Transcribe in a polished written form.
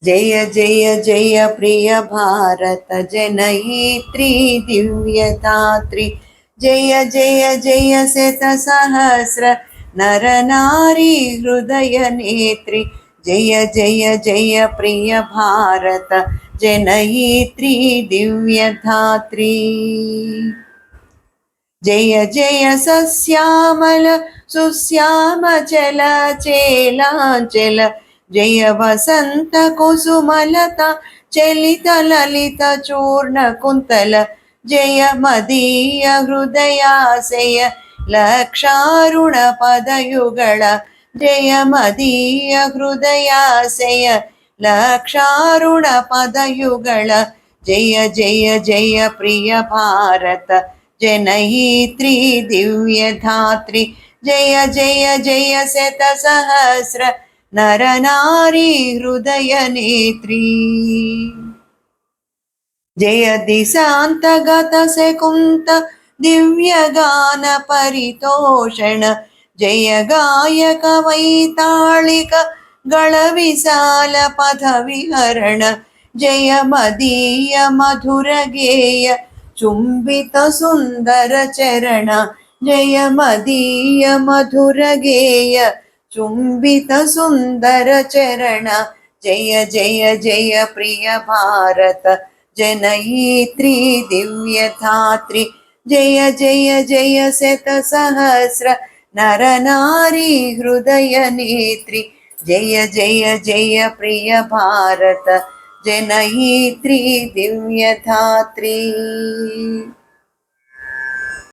जय जय जय प्रिय भारत जनयित्री दिव्यदात्री। जय जय जय शतसहस्र नर नारी हृदय नेत्री। जय जय जय प्रिय भारत जनयित्री दिव्यदात्री। जय जय सस्यामल सुश्याम चल चेलांचल। जय वसंत कुसुमलता चलित ललित चूर्ण कुंतल। जय मदीय हृदयाशय लक्षारुण पदयुगल। जय मदीय हृदयाशय लक्षारुण पदयुगल। जय जय जय प्रिय भारत जनयित्री दिव्यदात्री। जय जय जय शतसहस्र नर नारी हृदय नेत्री। जय दिशांतगत सेकुंत दिव्य गान परितोषण। जय गायक वैताళिक गळ विशाल पथ विहरण। जय मदीय मधुर गेय चुंबित सुंदर चरण। जय मदीय मधुर गेय चुंबित सुंदर चरण। जय जय जय प्रिय भारत जनयित्री दिव्यदात्री। जय जय जय शतसहस्र नर नारी हृदय नेत्री। जय जय जय प्रिय भारत जनयित्री दिव्यदात्री।